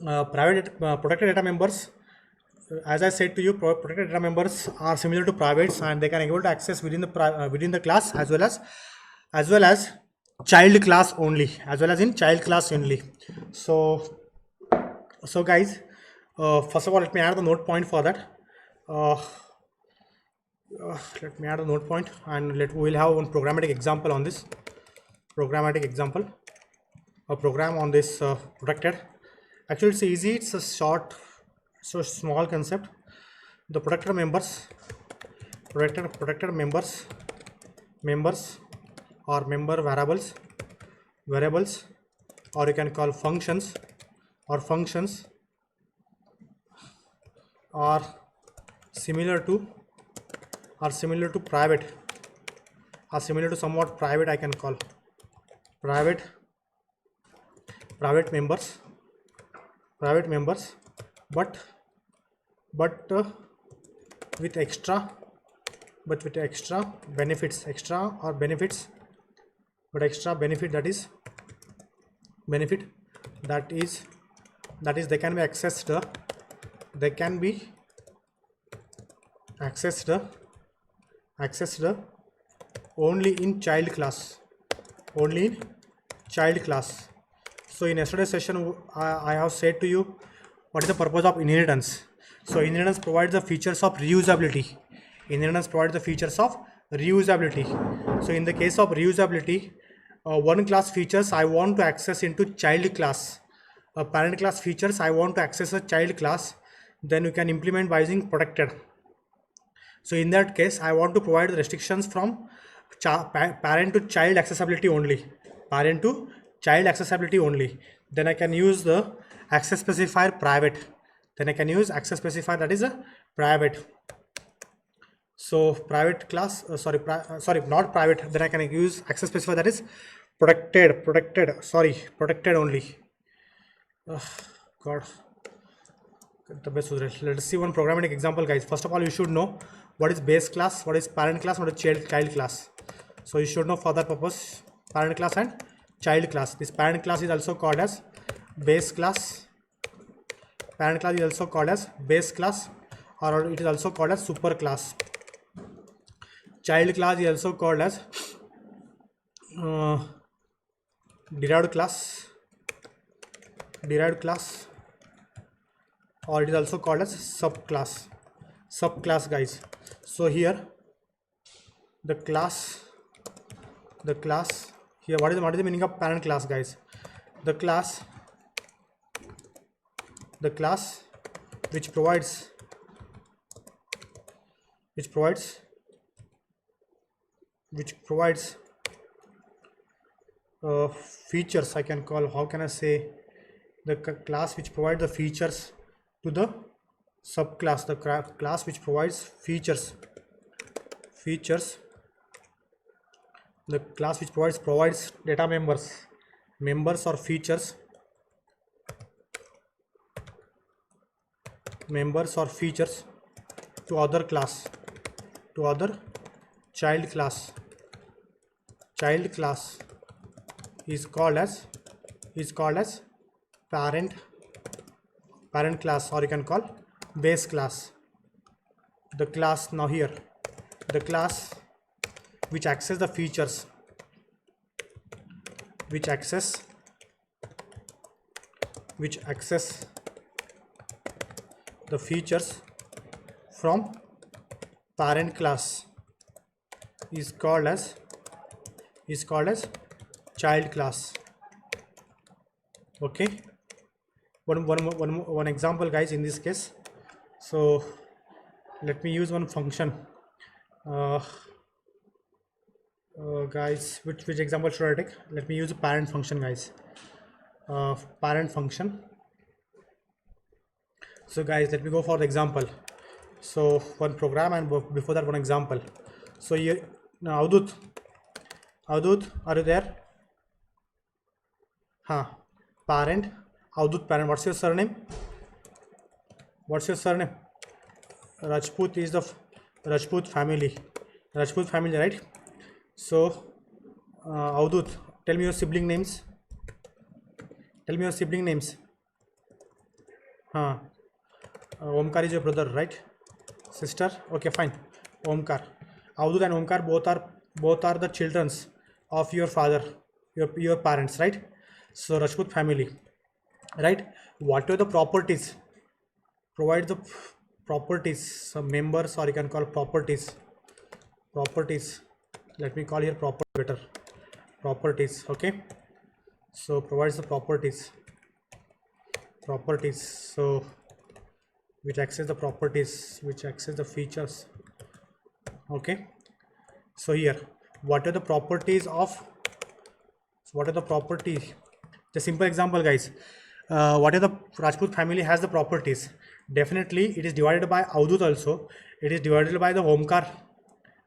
Protected data members, as I said to you, protected data members are similar to privates, and they can able to access within the class, as well as child class only, as well as in child class only. So guys, first of all, let me add the note point for that. uh, Let me add a note point, and we'll have one programmatic example on this. Programmatic example, a program on this protected. Actually, it's easy. It's a short, so small concept. The protected members or member variables, or you can call functions, or functions are similar to private, are similar to somewhat private. I can call private members, but but uh, with extra benefits, but extra benefit, that is benefit that is they can be accessed, accessed only in child class, So in yesterday's session, I have said to you what is the purpose of inheritance. So inheritance provides the features of reusability. So in the case of reusability, one class features I want to access into child class, parent class features I want to access a child class, then you can implement by using protected. So in that case, I want to provide the restrictions from parent to child accessibility only. Then I can use the access specifier private. That is a private. So private class, not private. Then I can use access specifier, that is protected only. God. Let's see one programmatic example, guys. First of all, you should know what is base class, what is parent class, what is child class. So you should know for that purpose parent class and child class. This parent class is also called as base class. Parent class is also called as base class, or it is also called as super class. Child class is also called as derived class, or it is also called as subclass, guys. So here the class here, what is the meaning of parent class, guys? The class which provides features, I can call, how can I say, the class which provides the features to the subclass, the class which provides features, the class which provides data members or features, to other child class. Is called as parent class, or you can call base class. The class, now here, the class which access the features, which access the features from parent class is called as child class. Okay, one example, guys, in this case. So let me use one function. Guys, which example should I take? Let me use a parent function, guys. Parent function. So guys, let me go for the example. So one program, and before that one example. So here now, Avdut, are you there? Parent, Avdut parent. What's your surname? Rajput is the Rajput family, right? So Avdut, tell me your sibling names. Omkar is your brother, right? Sister? Okay, fine. Omkar. Avdut and Omkar both are the childrens of your father, your parents, right? So Rajput family, right? What are the properties? Provide the properties, some members, or you can call properties. Properties. Let me call here property better. Properties. Okay. So provides the properties. Properties. So which access the properties, which access the features. Okay. So here, what are the properties of? What are the properties? The simple example, guys. What are the Rajput family has the properties? Definitely, it is divided by Avdut also. It is divided by the Omkar.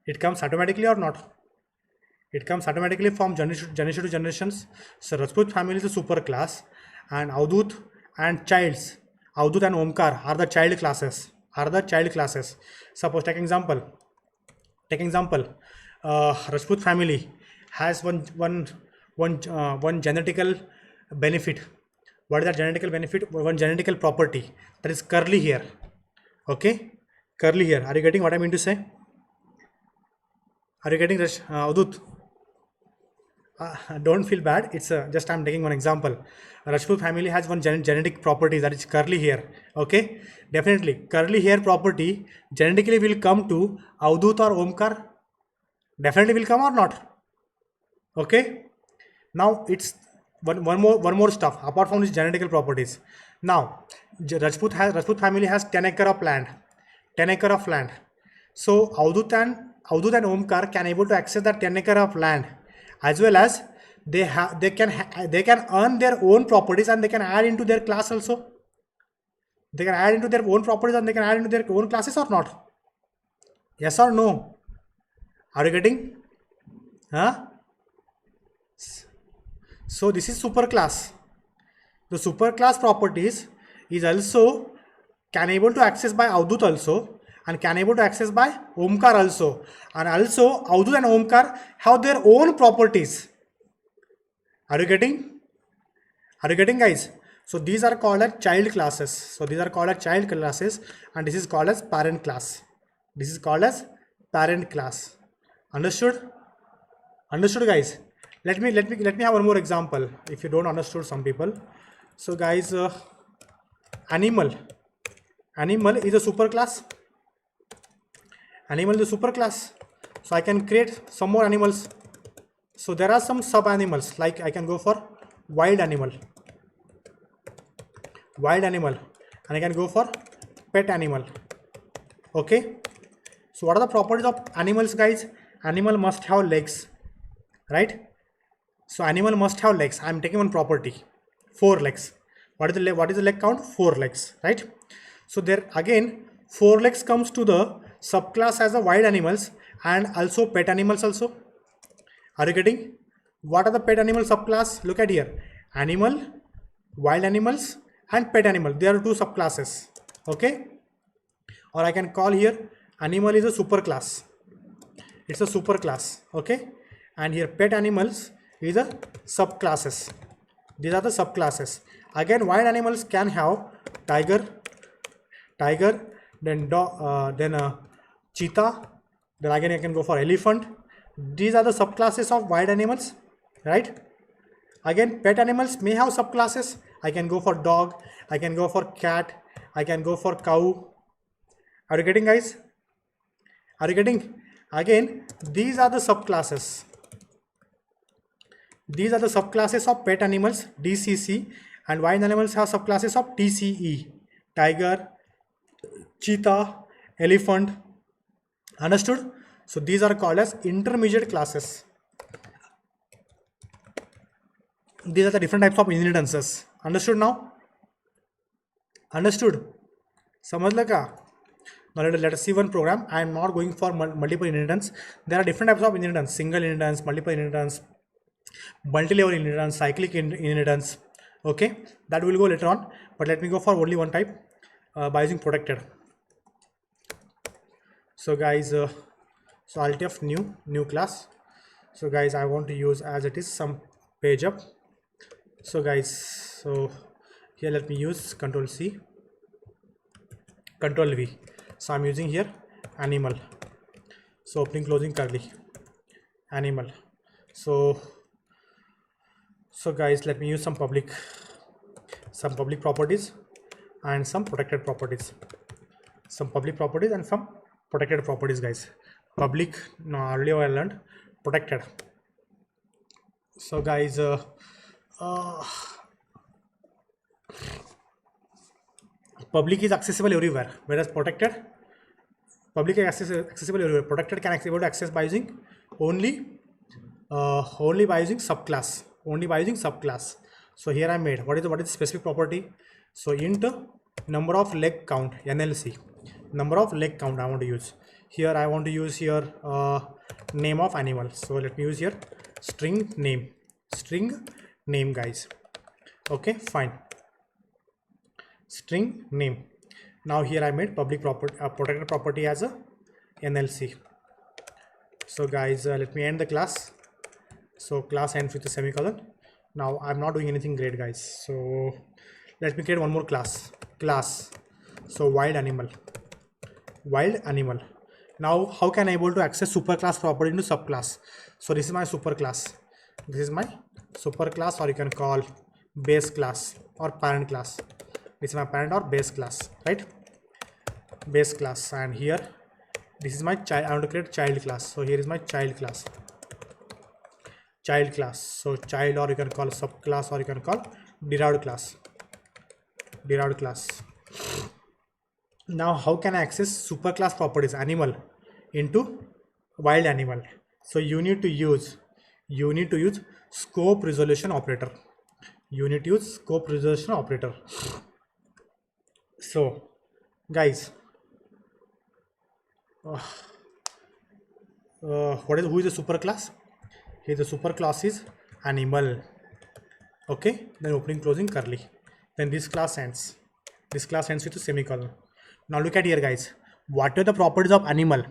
It comes automatically or not? It comes automatically from generation to generations. So Rajput family is a super class, and Avdut and childs, Avdut and Omkar are the child classes. Suppose take example. Rajput family has one genetical benefit. What is that genetical benefit? One genetical property, that is curly hair. Okay, curly hair. Are you getting what I mean to say? Are you getting Avdut? Don't feel bad. It's just I'm taking one example. Rajput family has one genetic property, that is curly hair. Okay, definitely curly hair property genetically will come to Avdut or Omkar. Definitely will come or not? Okay. Now it's one more stuff apart from these genetical properties. Now Rajput family has 10 acre of land. 10 acre of land. So Avdut and Omkar can able to access that 10 acre of land, as well as they can earn their own properties, and they can add into their class also. They can add into their own properties, and they can add into their own classes or not? Yes or no? Are you getting? Huh? So this is super class. The super class properties is also can able to access by Avdut also, and can able to access by Omkar also. And also Avdut and Omkar have their own properties. Are you getting? Are you getting, guys? So these are called as child classes. And this is called as parent class. Understood? Understood, guys? Let me have one more example. If you don't understood, some people. So guys, animal is a super class. So I can create some more animals. So there are some sub animals, like I can go for wild animal, and I can go for pet animal. Okay. So what are the properties of animals, guys? Animal must have legs, right? So animal must have legs. I am taking one property, 4 legs. What is the leg count? 4 legs, right? So there again 4 legs comes to the subclass as the wild animals and also pet animals also. Are you getting? What are the pet animal subclass? Look at here. Animal, wild animals, and pet animal. There are 2 subclasses. Okay. Or I can call here animal is a super class. It's a super class. Okay. And here pet animals is a subclasses. These are the subclasses. Again, wild animals can have tiger, then cheetah, then again I can go for elephant. These are the subclasses of wild animals, right? Again, pet animals may have subclasses. I can go for dog, I can go for cat, I can go for cow. Are you getting, guys? Are you getting? Again, these are the subclasses. These are the subclasses of pet animals, DCC, and wild animals have subclasses of TCE, tiger, cheetah, elephant. Understood? So these are called as intermediate classes. These are the different types of inheritances. Understood now? Understood? समझ का? Now let us see one program. I am not going for multiple inheritance. There are different types of inheritance: single inheritance, multiple inheritance, multi-level inheritance, cyclic inheritance. Okay, that will go later on. But let me go for only one type by using protected. So guys, so Alt F new class. So guys, I want to use as it is some page up. So guys, so here let me use Control C. control V. So I'm using here animal. So opening closing curly animal. So guys, let me use some public properties and some protected properties. Some public properties and some protected properties, guys. Public, no, earlier I learned. Protected. So guys, public is accessible everywhere, whereas public is accessible everywhere. Protected can able to access by using only by using subclass. Only by using subclass. So here I made what is the specific property. So int number of leg count, NLC, number of leg count I want to use. Here I want to use here name of animal. So let me use here string name, guys. Okay, fine. String name. Now here I made public property, protected property as a NLC. So guys, let me end the class. So class ends with a semicolon. Now I'm not doing anything great, guys. So let me create one more class. So wild animal. Now how can I able to access superclass property into subclass? So this is my superclass. This is my superclass, or you can call base class or parent class. This is my parent or base class, right? Base class. And here this is my child. I want to create child class. So here is my child class. So child, or you can call subclass, or you can call derived class. Now how can I access superclass properties animal into wild animal? So you need to use scope resolution operator. So guys, who is the superclass? Here the superclass is animal. Okay, then opening closing curly, then this class ends with a semicolon. Now look at here, guys. What are the properties of animal?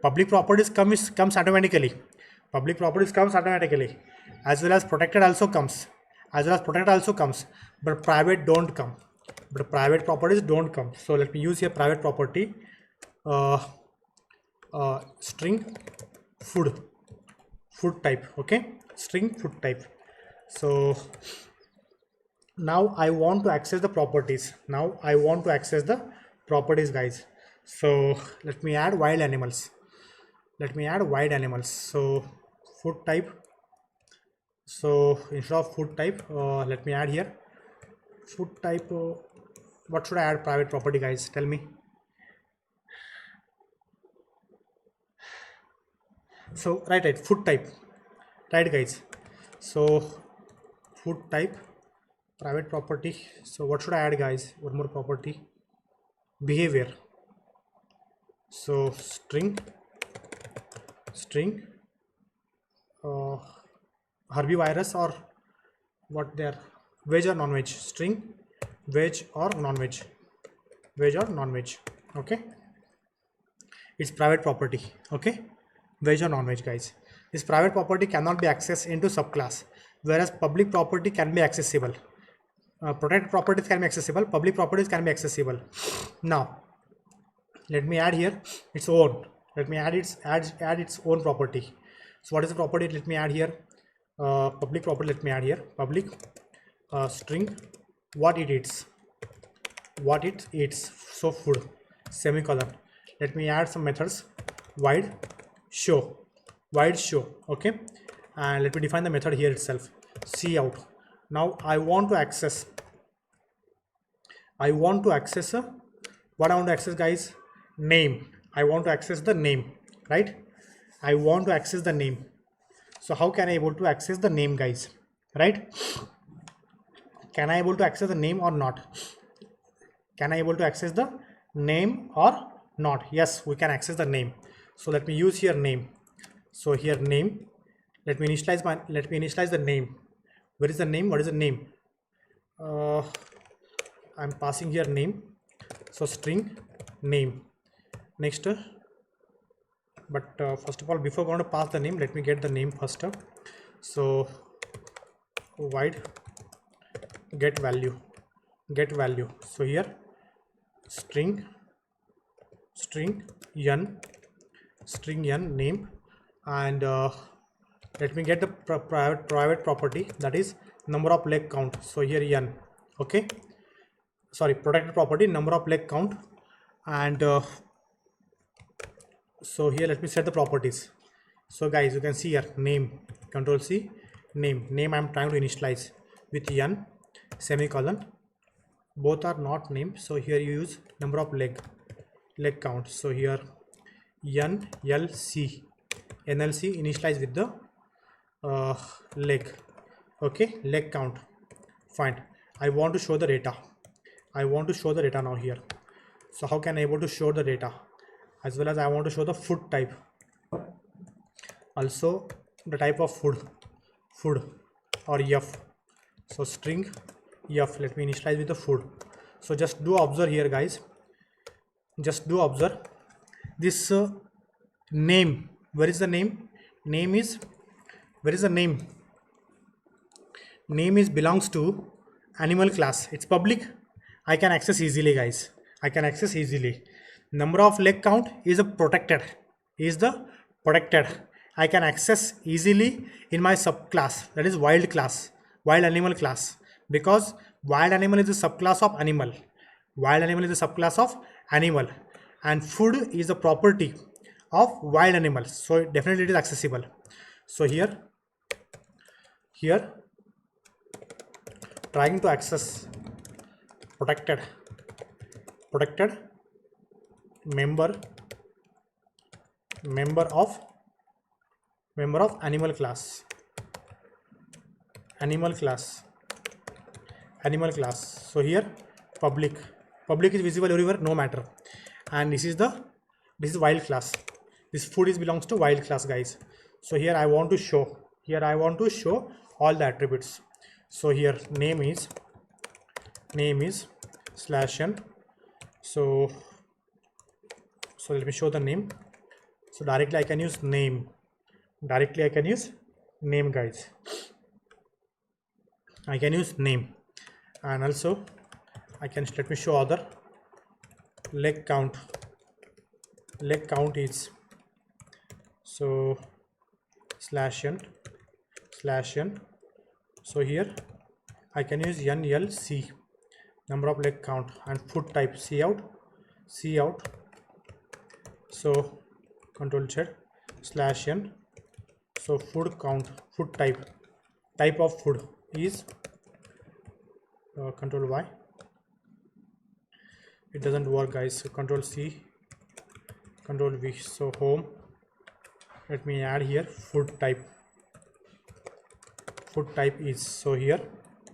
Public properties comes automatically. As well as protected also comes. But private don't come. Private properties don't come. So let me use here private property string food type. Okay, string food type. So now I want to access the properties. Guys. So let me add wild animals. So food type. So instead of food type, let me add here food type. What should I add private property, guys? Tell me. So right, food type, right, guys? So food type private property. So what should I add, guys? One more property, behavior. So string herbivorous or what they are, veg or non-veg, string veg or non-veg, okay, it's private property. Okay, veg or non-veg, guys. This private property cannot be accessed into subclass, whereas public property can be accessible. Protected properties can be accessible, public properties can be accessible. Now let me add here its own. Let me add its own property. So what is the property? Let me add here public property. Let me add here public string what it eats. So food, semicolon. Let me add some methods, wide show. Okay, and let me define the method here itself, cout. Now I want to access what I want to access, guys, name. I want to access the name, right? I want to access the name. So how can I able to access the name, guys? Right? Can I able to access the name or not? Can I able to access the name or not? Yes, we can access the name. So let me use here name. So here name. Let me initialize the name. Where is the name? What is the name? I'm passing here name. So string name. Next, but first of all, before going to pass the name, let me get the name first. So void get value. So here string string n name, and let me get the private property, that is number of leg count. So here n, okay, sorry, protected property number of leg count, and so here let me set the properties. So guys, you can see here name, control C, name I'm trying to initialize with n semicolon, both are not named, so here you use number of leg count. So here nlc initialize with the leg, okay, leg count. Fine, I want to show the data. Now here. So how can I able to show the data, as well as I want to show the food type, also the type of food or f. So string f, let me initialize with the food. So just do observe here guys, just do observe this name. Where is the name? Name is, where is the name? Name is belongs to animal class. It's public, I can access easily guys, I can access easily. Number of leg count is a protected, I can access easily in my subclass, that is wild animal class, because wild animal is a subclass of animal. And food is a property of wild animals, so definitely it is accessible. So here trying to access protected member of animal class. So here public is visible everywhere, no matter. And this is wild class. This food is belongs to wild class guys. So here I want to show all the attributes. So here name is /n. So let me show the name. So directly I can use name. Guys, I can use name, and also I can, let me show other leg count is, so /n. So here I can use nlc, number of leg count, and food type cout. So control Z /n. So food count, food type of food is control Y. It doesn't work guys. So control C, control V. So home, let me add here food type is, so here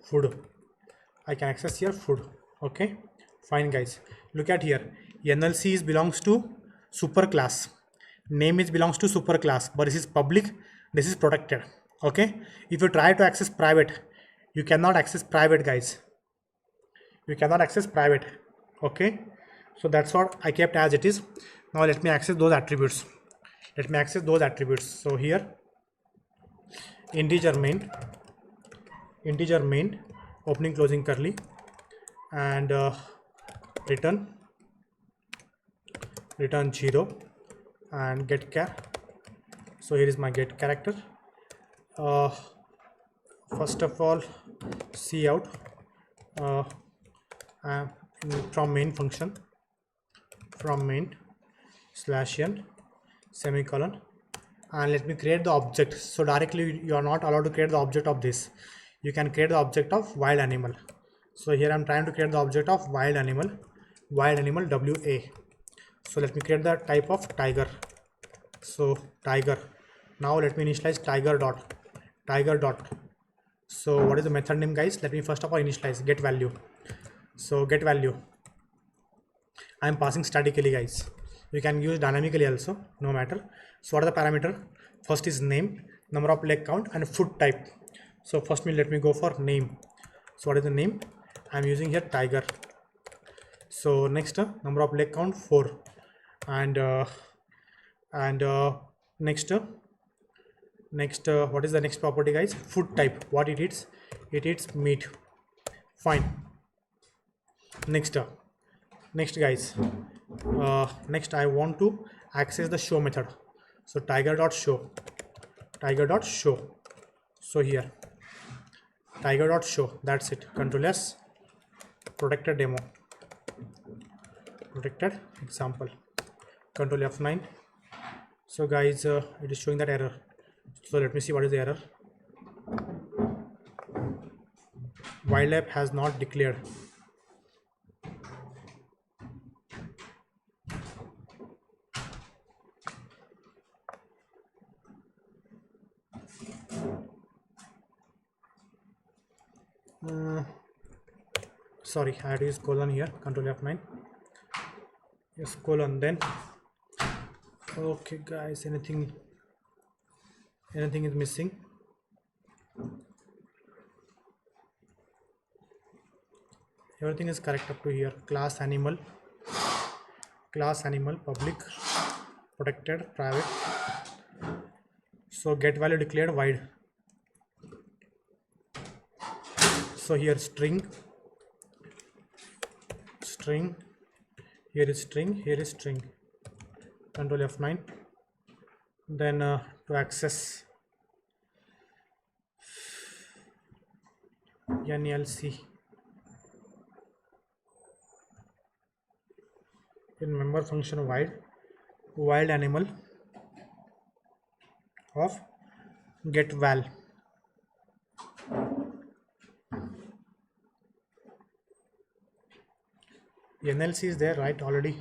food, I can access here food. Okay, fine guys, look at here, nlc is belongs to super class, name is belongs to super class, but this is public, this is protected. Okay, if you try to access private, you cannot access private guys, okay. So that's what I kept as it is. Now let me access those attributes. So here integer main opening closing curly, and return 0, and get char. So here is my get character. First of all, cout from main function, /n semicolon, and let me create the object. So directly you are not allowed to create the object of this, you can create the object of wild animal. So here I'm trying to create the object of wild animal WA. So let me create the type of tiger. So tiger. Now let me initialize tiger dot. So what is the method name guys? Let me first of all initialize get value. So get value, I am passing statically guys, you can use dynamically also, no matter. So what are the parameter? First is name, number of leg count, and food type. So first let me go for name. So what is the name? I am using here tiger. So next number of leg count 4, and next what is the next property guys? Food type, what it is? It is meat. Fine. Next Next guys, next I want to access the show method. So tiger.show, tiger.show. So here tiger.show, that's it. Control S, protected demo, protected example, control F9. So guys, it is showing that error. So let me see what is the error. Wild app has not declared. Sorry, I had to use colon here. Control F9. Yes, colon. Then okay guys, anything is missing. Everything is correct up to here. Class animal, public, protected, private. So get value declared wide. So here string, here is string. Control F9. Then to access NLC in member function wild animal of get val. NLC is there, right? Already.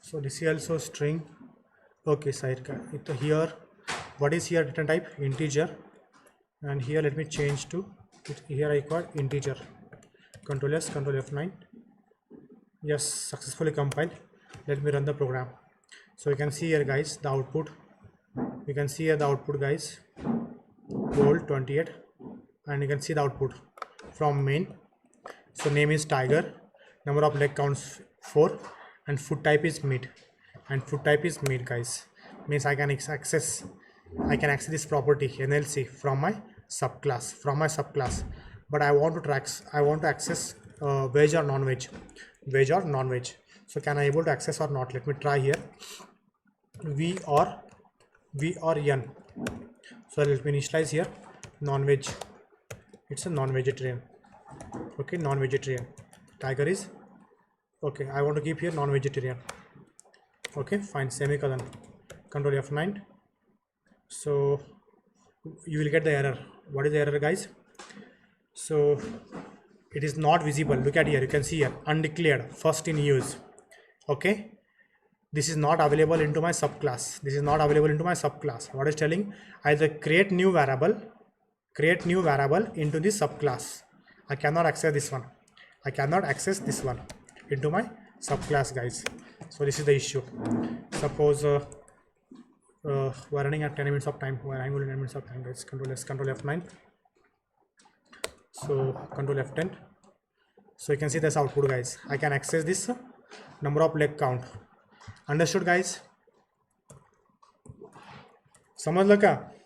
So this is also string. Okay, side here. What is here return type? Integer. And here let me change to here I call integer. Control S, Control F9. Yes, successfully compiled. Let me run the program. So you can see here guys the output. You can see here the output guys. Gold 28, and you can see the output from main. So name is tiger, number of leg counts 4, and food type is meat. And food type is meat guys. Means I can access this property NLC from my subclass. But I want to access veg or non-veg. So can I able to access or not? Let me try here. V or N. So let me initialize here non-veg. It's a non-vegetarian. Okay, non-vegetarian. Tiger is okay. I want to keep here non-vegetarian. Okay, fine. Semicolon. Control F9. So you will get the error. What is the error guys? So it is not visible. Look at here. You can see here undeclared first in use. Okay. This is not available into my subclass. What is telling? Either create new variable into this subclass. I cannot access this one. Into my subclass guys. So this is the issue. Suppose we're running at 10 minutes of time. We're running 10 minutes of time guys. Control S, Control F9. So Control F10. So you can see this output guys. I can access this number of leg count. Understood guys? समझ लो क्या?